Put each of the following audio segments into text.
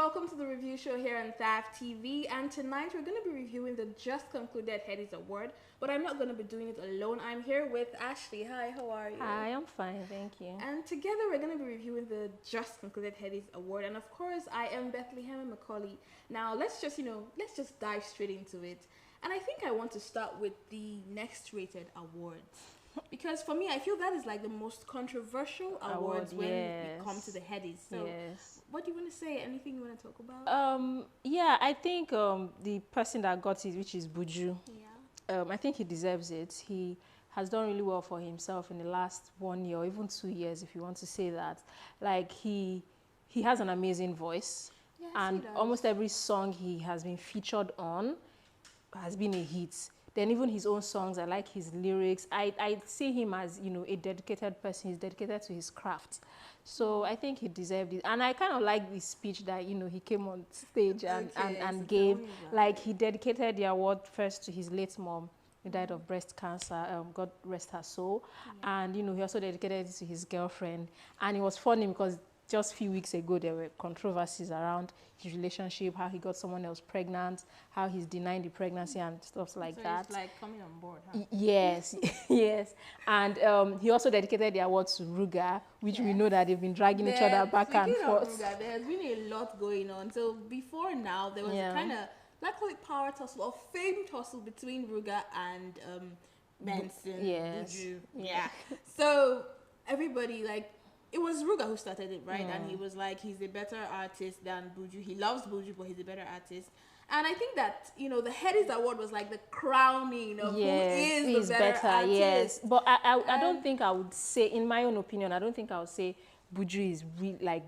welcome to the review show here on Thav TV. And tonight we're going to be reviewing the just concluded Headies Award. But I'm not going to be doing it alone. I'm here with Ashley. Hi, how are you? Hi, I'm fine, thank you. And together we're going to be reviewing the just concluded Headies Award. And of course, I am Bethlehem McCauley. Now let's just dive straight into it. And I think I want to start with the next rated awards. Because for me, I feel that is like the most controversial awards when it comes to the Headies. So, what do you want to say? Anything you want to talk about? Yeah, I think the person that got it, which is Buju, Yeah. I think he deserves it. He has done really well for himself in the last 1 year or even 2 years, if you want to say that. Like, he has an amazing voice. Yes, and almost every song he has been featured on has been a hit. Then even his own songs, I like his lyrics. I see him as, a dedicated person. He's dedicated to his craft. So I think he deserved it. And I kind of like the speech that, he came on stage and gave. Like, he dedicated the award first to his late mom, who died of breast cancer. God rest her soul. Yeah. And, he also dedicated it to his girlfriend. And it was funny because just a few weeks ago, there were controversies around his relationship, how he got someone else pregnant, how he's denying the pregnancy and stuff like that. It's like coming on board, huh? Yes, yes. And he also dedicated the award to Ruga, which we know that they've been dragging each other back and forth. Ruga, there has been a lot going on. So before now, there was a kind of, let's call it power tussle or fame tussle between Ruga and Benson. Yes. Buju. Yeah. So everybody, it was Ruga who started it, right? And he was like, he's a better artist than Buju. He loves Buju, but he's a better artist. And I think that, the Headies Award was like the crowning of who is the better artist. Yes, but I don't think I would say, in my own opinion, I don't think I would say Buju is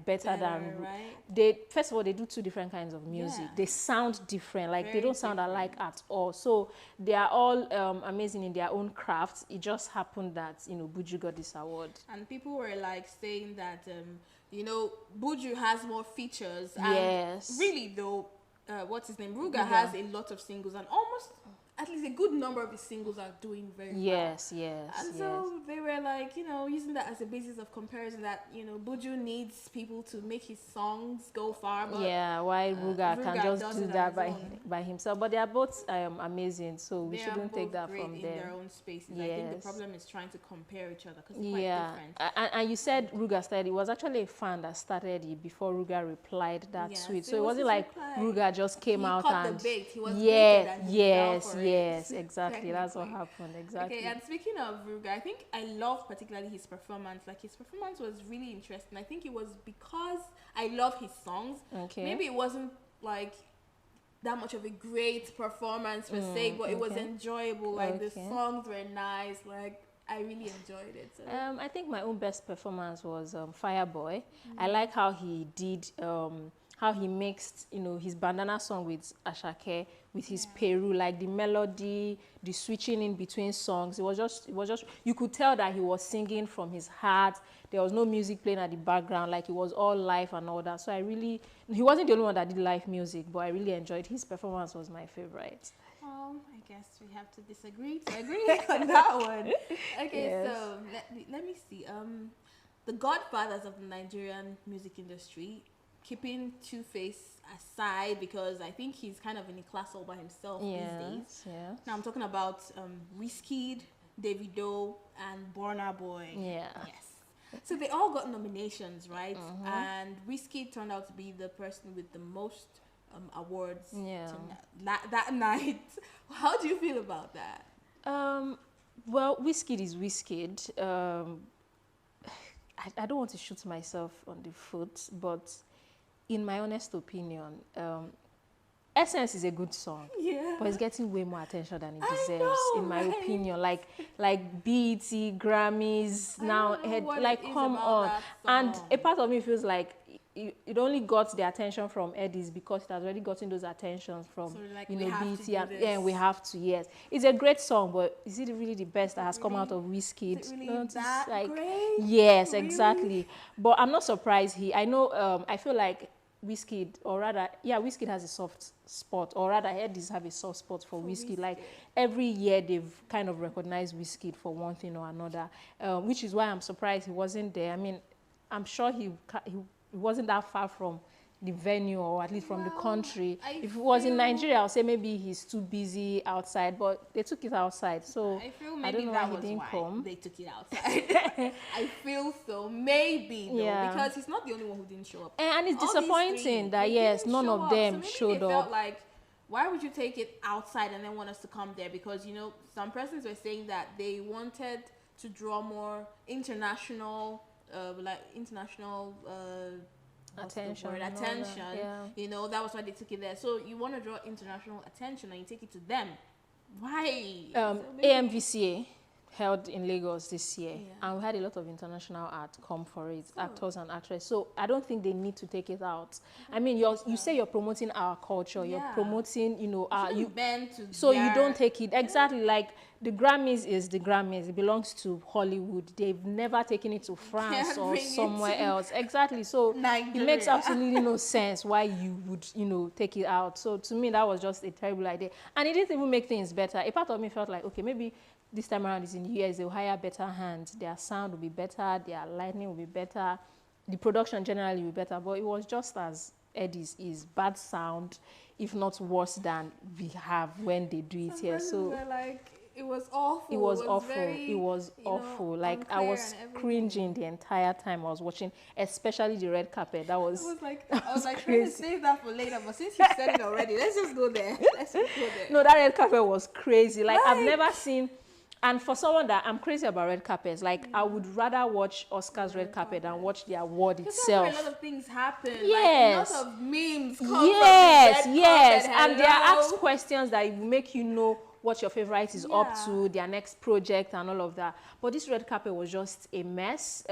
better than, right? First of all, they do two different kinds of music. Yeah. They sound different, they don't sound alike at all. So they are all amazing in their own crafts. It just happened that Buju got this award, and people were saying that Buju has more features. Yes, and really though, what's his name? Ruga has a lot of singles, and almost at least a good number of his singles are doing very well. Yes. And so they were using that as a basis of comparison that, Buju needs people to make his songs go far. But, why Ruga can just do that by himself. But they are both amazing, so we shouldn't take that from them. In their own spaces. Yes. I think the problem is trying to compare each other because it's quite different. And you said Ruga started. It was actually a fan that started it before Ruga replied that tweet. So it wasn't like Ruga just came out and... the bait. He was Yes, exactly. That's what happened. Exactly. Okay, and speaking of Ruga, I think I love particularly his performance. His performance was really interesting. I think it was because I love his songs. Okay. Maybe it wasn't that much of a great performance per se, but it was enjoyable. The songs were nice. I really enjoyed it. So. I think my own best performance was Fireboy. I like how he did... how he mixed, his bandana song with Ashake, with his Peru, the melody, the switching in between songs. It was just, you could tell that he was singing from his heart. There was no music playing at the background, it was all live and all that. So he wasn't the only one that did live music, but I really enjoyed his performance. Was my favorite. I guess we have to disagree to agree on that one. Okay, so let me see. The godfathers of the Nigerian music industry, keeping Two-Face aside because I think he's kind of in a class all by himself these days. Yeah. Now I'm talking about Wizkid, Davido, and Burna Boy. Yeah. Yes. So they all got nominations, right? And Wizkid turned out to be the person with the most awards that night. How do you feel about that? Well, Wizkid is Wizkid. I don't want to shoot myself on the foot, but in my honest opinion, Essence is a good song, but it's getting way more attention than it deserves, in my opinion. Like BET, Grammys, come on. And a part of me feels like it only got the attention from Headies because it has already gotten those attentions from BET, and we have to. Yes, it's a great song, but is it really the best that has come out of Wizkid? Is it really that great? Yes, exactly. But I'm not surprised. I know. I feel like Wizkid, or rather, Wizkid has a soft spot, or rather, Headies have a soft spot for Wizkid. Every year, they've kind of recognized Wizkid for one thing or another, which is why I'm surprised he wasn't there. I mean, I'm sure he wasn't that far from the venue, or at least from the country. I If it was in feel- Nigeria, I'll say maybe he's too busy outside, but they took it outside. So I feel I maybe don't know that why was he didn't why come. they took it outside. I feel so. Maybe, though, Yeah. because he's not the only one who didn't show up. And it's All these disappointing three, that, they yes, didn't none show of up. them So maybe showed they up. felt like, why would you take it outside and then want us to come there? Because, you know, some persons were saying that they wanted to draw more international, Attention. word, and all that. attention. Yeah. You know, that was why they took it there. So you want to draw international attention and you take it to them. Why? So maybe- AMVCA held in Lagos this year, Yeah. and we had a lot of international art come for it, actors and actresses. So I don't think they need to take it out. I mean, you say you're promoting our culture, you're Yeah. promoting, you know, Shouldn't bend to so you their- don't take it exactly like the Grammys is the Grammys. It belongs to Hollywood. They've never taken it to France Can't or bring it somewhere to else. Exactly. So it makes Nigeria. absolutely no sense why you would, you know, take it out. So to me, that was just a terrible idea, and it didn't even make things better. A part of me felt like, okay, maybe this time around is in the US, they'll hire better hands. Their sound will be better. Their lighting will be better. The production generally will be better. But it was just as Headies is bad sound, if not worse than we have when they do it Some here. persons So were like, it was awful. it was awful. Very, It was you know, awful. Like I unclear was and everything. cringing the entire time I was watching, especially the red carpet. That was. I was like, that trying was to crazy. save that for later. But since you said it already, let's just go there. Let's just go there. No, that red carpet was crazy. Like I've Like- never seen. And for someone that I'm crazy about red carpets, like I would rather watch Oscars red carpet than watch the award Because that's where itself. a lot of things happen. Yes. Like, a lot of memes come Yes, from the red yes. carpet. And they are Hello. asked questions that will make you know what your favorite is up Yeah. to, their next project and all of that. But this red carpet was just a mess.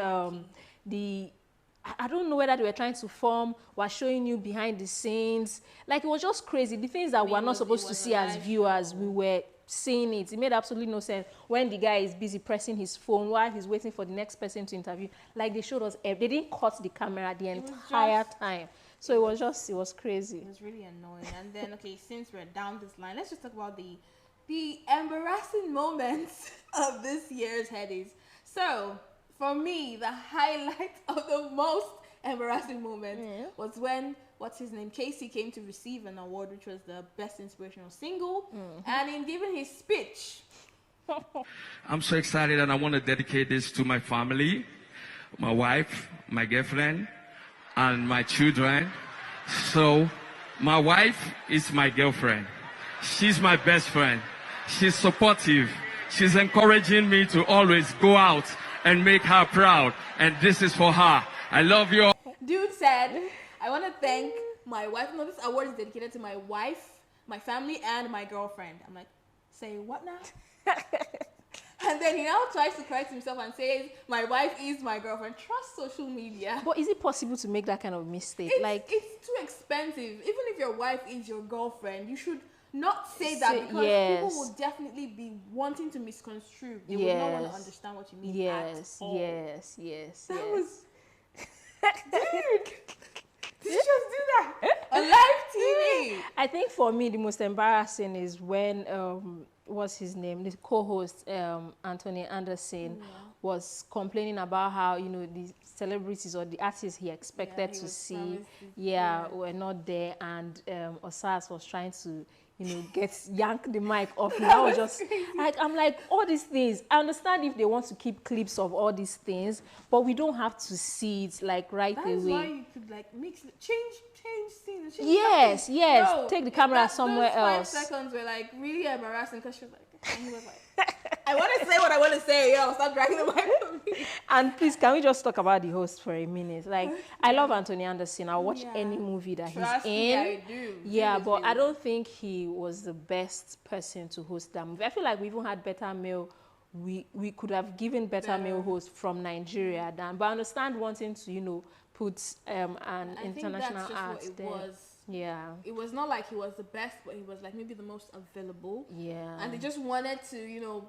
I don't know whether they were trying to form, were showing you behind the scenes. Like it was just crazy. The things that we're not supposed to see as viewers, we were seeing it. It made absolutely no sense when the guy is busy pressing his phone while he's waiting for the next person to interview. Like they showed us, they didn't cut the camera the entire time. So it was crazy. It was really annoying. And then, okay, since we're down this line, let's just talk about the embarrassing moments of this year's Headies. So, for me, the highlight of the most embarrassing moment was when, what's his name, Casey came to receive an award, which was the Best Inspirational Single. And in giving his speech, I'm so excited and I want to dedicate this to my family, my wife, my girlfriend, and my children. So, my wife is my girlfriend. She's my best friend. She's supportive. She's encouraging me to always go out and make her proud. And this is for her. I love you all. dude said, I want to thank my wife. No, this award is dedicated to my wife, my family, and my girlfriend. I'm like, say what now? And then he now tries to correct himself and says, my wife is my girlfriend. Trust social media. But is it possible to make that kind of mistake? It's too expensive. Even if your wife is your girlfriend, you should not say that, because yes. people will definitely be wanting to misconstrue. They would not want to Yes. understand what you mean yes, at all. yes. That yes. was... Dude! Did you just do that? On live TV! I think for me the most embarrassing is when what's his name, the co-host Anthony Anderson was complaining about how, you know, the celebrities or the artists he expected he to was see promised were not there, and Osas was trying to, you know, yank the mic off him. I was just like, I'm like, all these things, I understand if they want to keep clips of all these things, but we don't have to see it like right That away. is why you could like change scenes. Change Yes, something. yes. No, Take the camera those somewhere 5 else. seconds were like really embarrassing because she was like, and he was like, I want to say what I want to say. Yo, stop dragging the mic from me. And please, can we just talk about the host for a minute? Like, I love Anthony Anderson. I'll watch Yeah. any movie that Trust he's me, in. I do. Yeah, He is but I really- don't think he was the best person to host that movie. I feel like we even had better male. We could have given better male hosts from Nigeria than. But I understand wanting to, you know, put an I think international that's just art what it there. was. Yeah. It was not like he was the best, but he was like maybe the most available. Yeah. And they just wanted to, you know,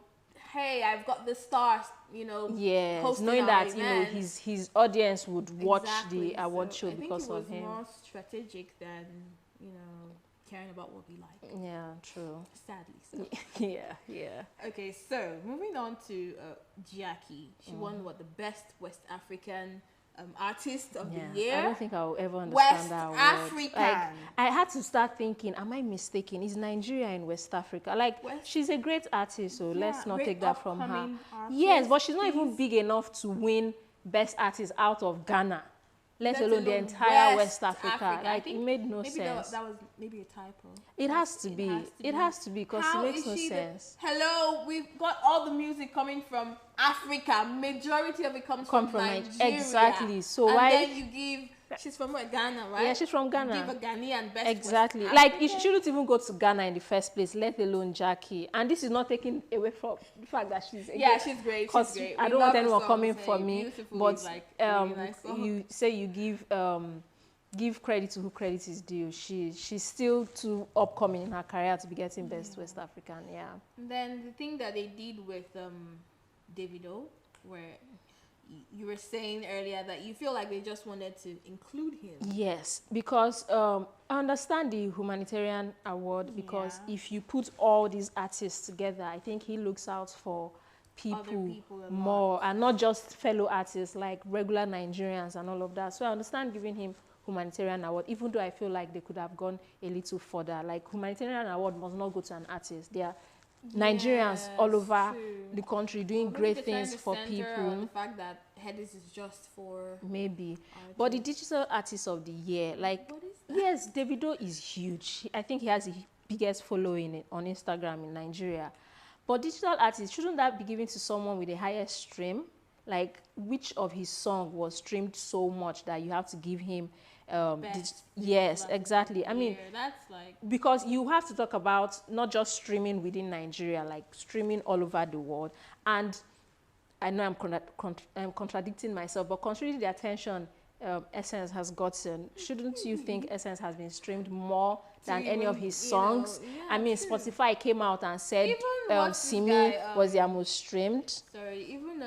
hey, I've got the stars, you know, Yes, hosting knowing our that, you know, event. his audience would watch Exactly. the award So show I think because it was of him. more strategic than, you know, caring about what we like. Yeah, true. Sadly. So. Yeah. Okay, so moving on to Jackie. She won what, the best West African artist of Yeah, the year. I don't think I'll ever understand West that word. African. Like, I had to start thinking, am I mistaken? Is Nigeria in West Africa? Like, she's a great artist, so let's not great take that from her. upcoming Yes, artist, but she's not even please. big enough to win Best Artist out of Ghana, let alone the alone entire West West Africa. Africa. I Like, think it made no maybe sense. that was maybe a typo. It has to be. It has to be because it How makes is no she sense. Hello, we've got all the music coming from Africa. Majority of it comes from Nigeria. Exactly. So and why? then you give. She's from Ghana, right? Yeah, she's from Ghana. You give a Ghanaian best. Exactly. West Like, African. she shouldn't even go to Ghana in the first place, let alone Jackie. And this is not taking away from the fact that she's she's great. Because She's great. I don't want anyone coming for me. But really nice you say you give credit to who credit is due. She's still too upcoming in her career to be getting Best West African. Yeah. And then the thing that they did with Davido, where you were saying earlier that you feel like they just wanted to include him. Yes, because I understand the humanitarian award, because if you put all these artists together, I think he looks out for people more, and not just fellow artists like regular Nigerians and all of that. So I understand giving him humanitarian award, even though I feel like they could have gone a little further. Like, humanitarian award must not go to an artist. They are Nigerians all over the country doing great things for people. The fact that Headies is just for maybe, but the digital artist of the year, like, what is that? yes, Davido is huge. I think he has the biggest following on Instagram in Nigeria. But digital artist, shouldn't that be given to someone with the highest stream? Like, which of his song was streamed so much that you have to give him yes, exactly. I mean, that's like, because you have to talk about not just streaming within Nigeria, like streaming all over the world. And I know I'm contradicting myself, but considering the attention Essence has gotten, shouldn't you think Essence has been streamed more than any of his songs? I mean, Spotify came out and said Simi was their most streamed. Sorry, even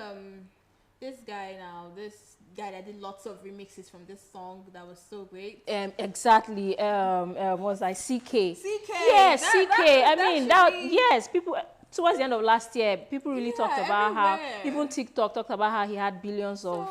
this guy that did lots of remixes from this song that was so great. Exactly. Was like CK. CK. Yes, CK. I mean, yes, people. Towards the end of last year, people really talked about how, even TikTok talked about how he had billions of,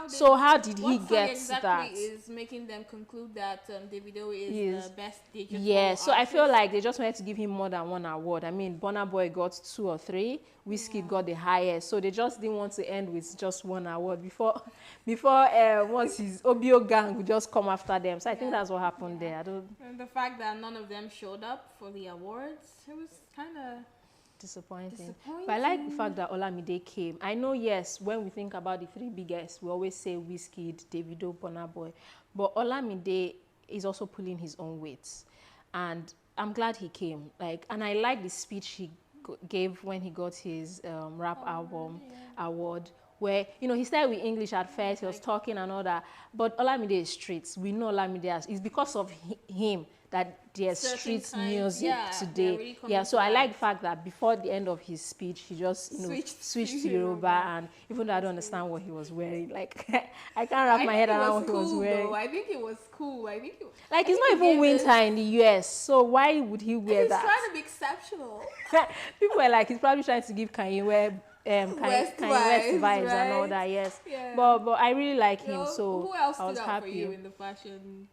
so how did he get that? Is making them conclude that Davido is the best digital artist. So I feel artist. like they just wanted to give him more than one award. I mean, Burna Boy got 2 or 3, Wizkid got the highest, so they just didn't want to end with just one award before once his OBO gang would just come after them. So I think that's what happened there. And the fact that none of them showed up for the awards, it was kind of disappointing. But I like the fact that Olamide came. I know, yes, when we think about the 3 biggest, we always say Wizkid, Davido, Burna Boy. But Olamide is also pulling his own weight. And I'm glad he came. And I like the speech he gave when he got his rap album award, where, he started with English at first, he was talking and all that. But Olamide is streets. We know Olamide it's because of him that there's street music today. Really so I like the fact that before the end of his speech, he just switched to Yoruba, and even though I don't understand what he was wearing, I can't wrap my head around what he was wearing. Though. I think it was cool. It's not even winter in the US, so why would he wear that? He's trying to be exceptional. People were like, he's probably trying to give Kanye West vibes right? And all that, yes. Yeah. But I really like him, so who else I was happy. For you in the fashion?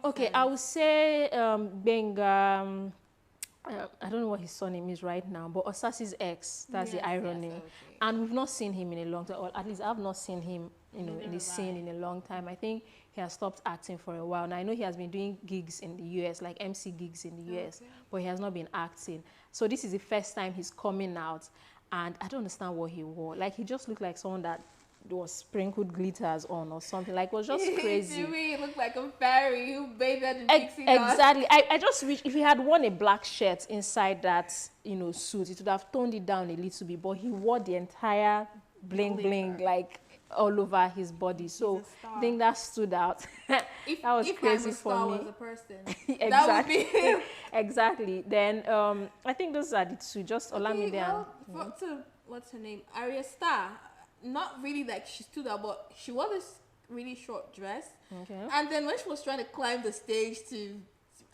Okay, I would say Benga. I don't know what his surname is right now, but Osasi's ex. That's the irony. Yes, okay. And we've not seen him in a long time, or at least I've not seen him, in the scene in a long time. I think he has stopped acting for a while. Now I know he has been doing gigs in the US, like MC gigs in the US, but he has not been acting. So this is the first time he's coming out. And I don't understand what he wore. He just looked like someone that was sprinkled glitters on or something. It was just crazy. To me, it looked like a fairy who bathed in pixie dust. Exactly. I just wish if he had worn a black shirt inside that, suit, it would have toned it down a little bit. But he wore the entire bling, all over his body. So I think that stood out. That was crazy for me. Was a person, exactly. That would be him. Exactly. Then I think those are the 2. Just Olamide and what's her name? Arya Starr. Not really she stood out, but she wore this really short dress. Okay. And then when she was trying to climb the stage to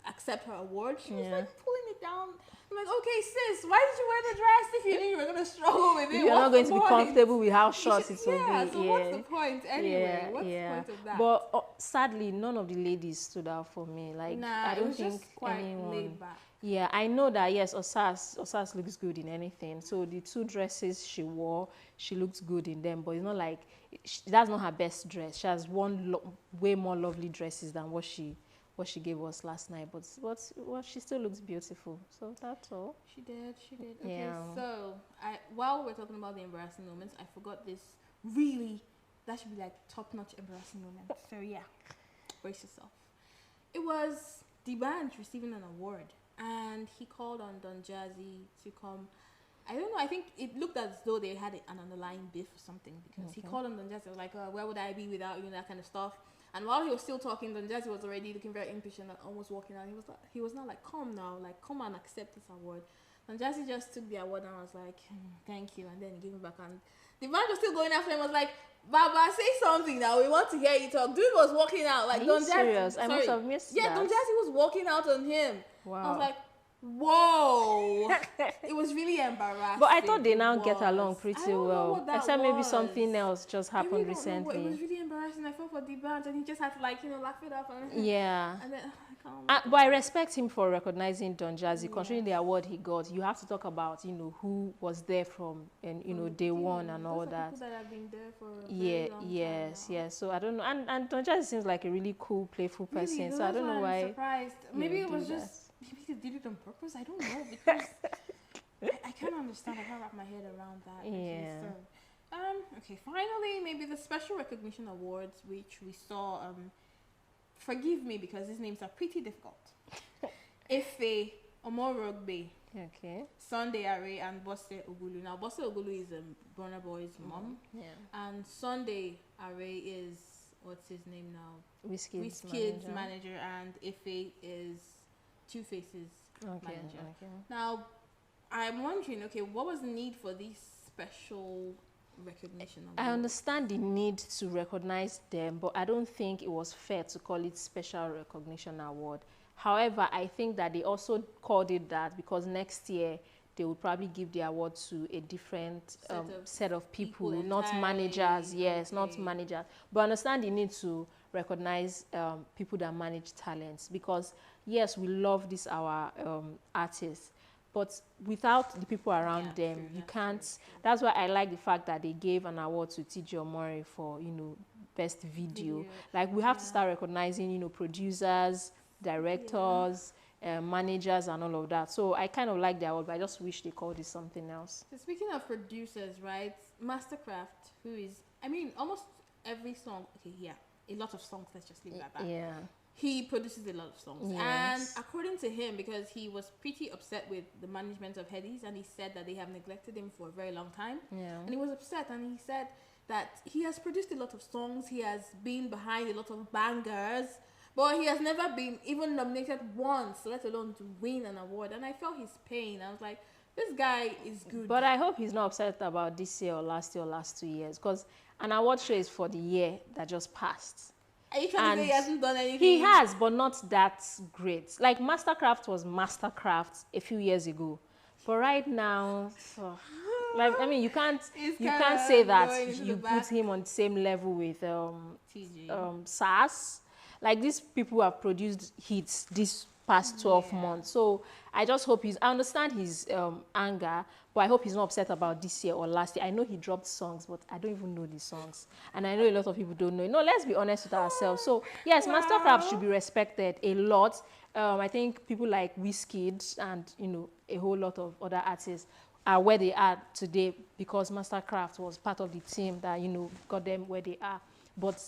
accept her award, she was pulling it down. I'm like, okay, sis, why did you wear the dress if you knew you were going to struggle with it? You're not going to be comfortable with how short it will yeah, be. so what's the point anyway? What's the point of that? But sadly, none of the ladies stood out for me. Like, nah, I don't it was think just quite anyone. laid back. Yeah, I know that, yes, Osas looks good in anything. So the 2 dresses she wore, she looked good in them. But it's not like, that's not her best dress. She has worn way more lovely dresses than what she gave us last night. But she still looks beautiful. So that's all. She did. Okay, Yeah. so while we're talking about the embarrassing moments, I forgot this really, that should be like top-notch embarrassing moment. So yeah, brace yourself. It was the band receiving an award. And he called on Don Jazzy to come. I don't know. I think it looked as though they had an underlying beef or something, because he called on Don Jazzy. I was like, where would I be without you, that kind of stuff. And while he was still talking, Don Jazzy was already looking very impatient and almost walking out. He was not like, come now, like, come and accept this award. Don Jazzy just took the award and was like, thank you. And then he gave it back. And the man was still going after him, was like, Baba, say something now. We want to hear you talk. Dude was walking out. Like, Don Jazzy. Serious? I must have missed that. Yeah, Don Jazzy was walking out on him. Wow. I was like, whoa. It was really embarrassing. But I thought they now get along pretty I don't know well. what that Except maybe was. something else just I happened really don't know what- recently. It was really embarrassing. I felt for the band, and he just had to, like, laugh it up. And Yeah. And then, I can't. But I respect him for recognizing Don Jazzy, considering the award he got. You have to talk about, who was there from, and day one and all Those are that. people that have been there for a Yeah, very long time yes, now. yes. So I don't know. And Don Jazzy seems like a really cool, playful person. Really, So I don't know I'm why. surprised. Maybe it do was that. just, maybe they did it on purpose. I don't know, because I can't understand. I can't wrap my head around that. Okay, Yeah. so, okay, finally, maybe the Special Recognition Awards, which we saw, forgive me because these names are pretty difficult. Ife Omorogbe, Okay. Sunday Are, and Bosse Ogulu. Now, Bosse Ogulu is Burna Boy's mom, Yeah. and Sunday Are is, what's his name now? Wizkid's Wizkid's manager, and Ife is Two Faces manager. Okay. Now, I'm wondering, okay, what was the need for this special recognition? I understand the need to recognize them, but I don't think it was fair to call it Special Recognition Award. However, I think that they also called it that because next year they would probably give the award to a different set of people, not managers. Yes, not managers. But I understand the need to recognize people that manage talents, because yes, we love this our artists, but without the people around them, you can't. That's why I like the fact that they gave an award to T.J. Omori for best video. Like, we have to start recognizing producers, directors, managers, and all of that. So I kind of like the award, but I just wish they called it something else. So speaking of producers, right? Mastercraft, who is, almost every song. Okay, yeah, a lot of songs. Let's just leave it at that. Yeah. He produces a lot of songs. Yes. And according to him, because he was pretty upset with the management of Headies, and he said that they have neglected him for a very long time. Yeah. And he was upset, and he said that he has produced a lot of songs, he has been behind a lot of bangers, but he has never been even nominated once, let alone to win an award. And I felt his pain. I was like, this guy is good. But I hope he's not upset about this year or last 2 years, because an award show is for the year that just passed. Are you trying to say he hasn't done anything? He has, but not that great. Like, Mastercraft was Mastercraft a few years ago, but right now, you can't say that you put him on the same level with SAS. Like, these people have produced hits this past 12 months. So I just hope I understand his anger, but I hope he's not upset about this year or last year. I know he dropped songs, but I don't even know the songs. And I know a lot of people don't know. No, let's be honest with ourselves. So yes, Mastercraft should be respected a lot. I think people like Wizkid and, a whole lot of other artists are where they are today because Mastercraft was part of the team that, got them where they are. But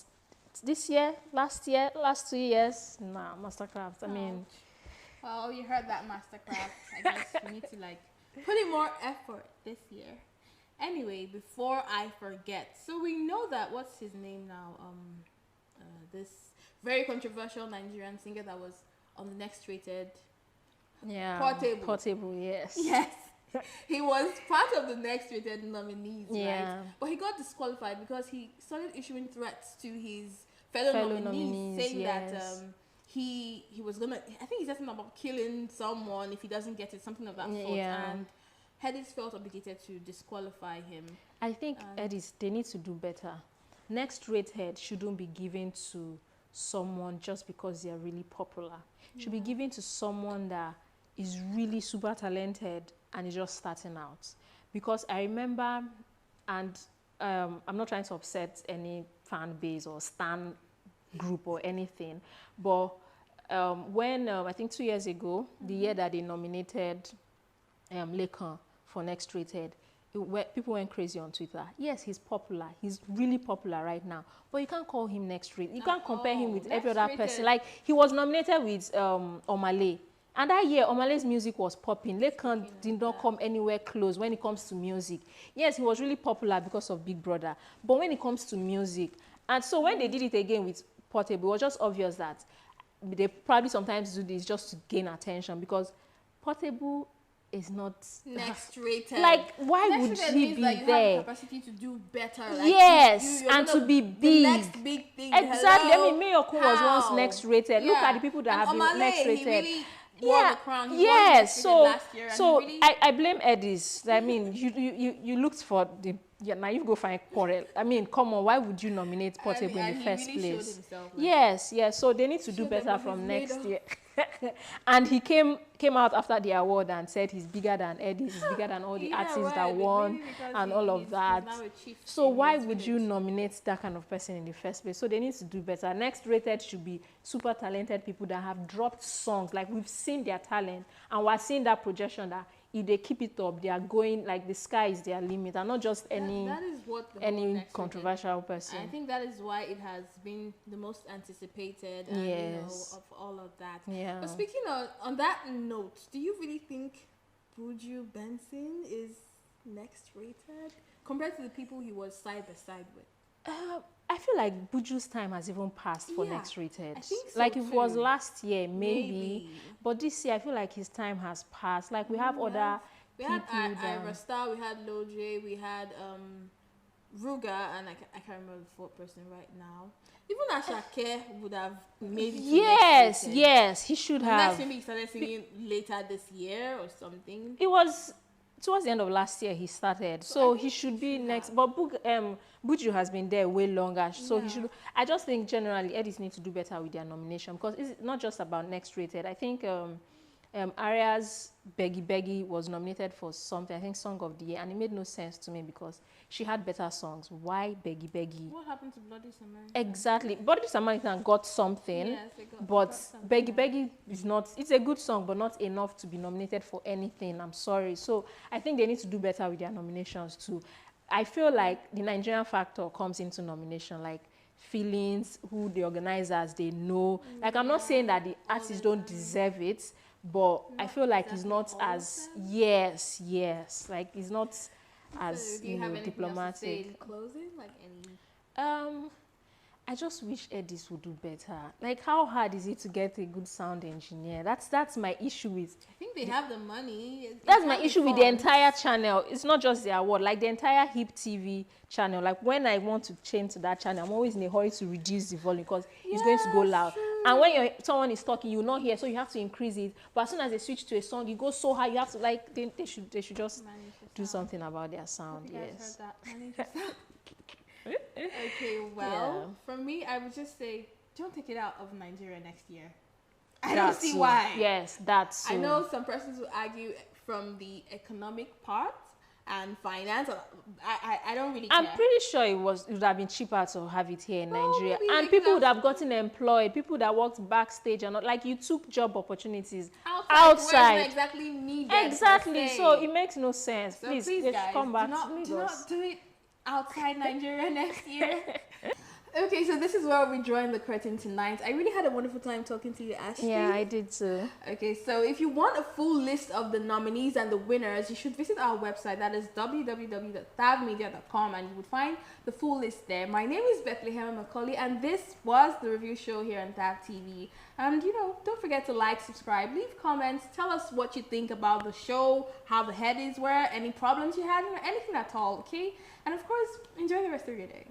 this year, last 2 years, nah, Mastercraft. Well, you heard that, Mastercraft. I guess we need to put in more effort this year. Anyway, before I forget, so we know that what's his name now? This very controversial Nigerian singer that was on the Next Rated. Yeah. Portable, yes. Yes. He was part of the Next Rated nominees, yeah. right? But he got disqualified because he started issuing threats to his fellow nominees saying that he was gonna. I think he said something about killing someone if he doesn't get it, something of that sort. Yeah. And Headies felt obligated to disqualify him. I think Headies, they need to do better. Next rated shouldn't be given to someone just because they are really popular. Should be given to someone that is really super talented and is just starting out. Because I remember, and I'm not trying to upset any fan base or stan group or anything, but when I think 2 years ago, the year that they nominated Lekan for Next Rated, people went crazy on Twitter. Yes, he's popular. He's really popular right now. But you can't call him Next Rated. You can't compare him with every other person. Like, he was nominated with Omale. And that year, Omale's music was popping. Lekan did not come anywhere close when it comes to music. Yes, he was really popular because of Big Brother. But when it comes to music, and so when they did it again with Portable, it was just obvious that they probably sometimes do this just to gain attention, because Portable is not Next Rated. Like, why Next would rated he means be that you there? have the capacity to do better. Like, Yes, you're and gonna- to be the big. next big thing. Exactly. Hello? I mean, Mayoko was once How? Next Rated. Look at the people that And have been Omale, Next Rated. He really wore the crown. He won Yes. Next Rated So, last year, and so he really, I blame Headies. I mean, you looked for the. Yeah, now you go find Quarrel. I mean, come on, why would you nominate Portable in the first he really place? showed himself, like, Yes. So they need to do showed them better what from he's next made year. And he came out after the award and said he's bigger than Headies, he's bigger than all the Yeah, artists well, that won maybe because and he- all of he's that. now a chief So in why his would you village. nominate that kind of person in the first place? So they need to do better. Next Rated should be super talented people that have dropped songs. Like, we've seen their talent, and we're seeing that projection that if they keep it up, they are going, like, the sky is their limit, and not just any that is what the whole any Next Rated- controversial person. I think that is why it has been the most anticipated, and Yes. of all of that. Yeah. But speaking on that note, do you really think Buju Benson is Next Rated compared to the people he was side by side with? I feel like Buju's time has even passed for Yeah, Next Rated. I think so like, if it was too. last year, maybe. Maybe. But this year, I feel like his time has passed. Like, we have other We people had that... Ira Star, we had Loj, we had Ruga, and I can't remember the fourth person right now. Even Ashake would have made it to Yes, Next Rated. yes, he should Unless have. maybe he started singing later this year or something. It was towards the end of last year he started, so he should be next. But Buju has been there way longer, so he should. I just think generally Headies need to do better with their nomination, because it's not just about Next Rated. I think Aria's Beggy Beggy was nominated for something, I think Song of the Year, and it made no sense to me because she had better songs. Why Beggy Beggy? What happened to Bloody Samaritan? Exactly. Bloody Samaritan got something, Yes, they got but something. Beggy Beggy is not, it's a good song, but not enough to be nominated for anything. I'm sorry. So I think they need to do better with their nominations too. I feel like the Nigerian factor comes into nomination, like feelings, who the organizers, they know. Like, I'm not saying that the artists don't deserve it, but I feel like it's not as, yes, like it's not as, So do you have anything diplomatic. else to say in closing? Like any? I just wish Headies would do better. Like, how hard is it to get a good sound engineer? That's my issue with. I think they have the money. That's my issue with the entire channel. It's not just the award, like the entire Hip TV channel. Like, when I want to change to that channel, I'm always in a hurry to reduce the volume because it's going to go loud. true. And when someone is talking, you will not hear, so you have to increase it. But as soon as they switch to a song, it goes so high, you have to, like, they should just Manage the do sound. something about their sound. You guys Yes. heard that. Manage the sound. Okay, well, for me, I would just say, don't take it out of Nigeria next year. I don't That see too. why. Yes, that's I know some persons will argue from the economic part and finance. I don't really care. I'm pretty sure it would have been cheaper to have it here in Well, Nigeria, maybe and they people could would have- have gotten employed. People that worked backstage and not, like, you took job opportunities outside. Where it's not exactly needed. per Exactly. se. So it makes no sense. So Please, please, they guys, should come back do to not Lagos. do it outside Nigeria next year. Okay, so this is where we're drawing the curtain tonight. I really had a wonderful time talking to you, Ashley. Yeah, I did too. Okay, so if you want a full list of the nominees and the winners, you should visit our website. That is www.thavmedia.com, and you would find the full list there. My name is Bethlehem Macaulay, and this was the review show here on Thav TV. And, don't forget to like, subscribe, leave comments, tell us what you think about the show, how the headies were, any problems you had, anything at all, okay? And of course, enjoy the rest of your day.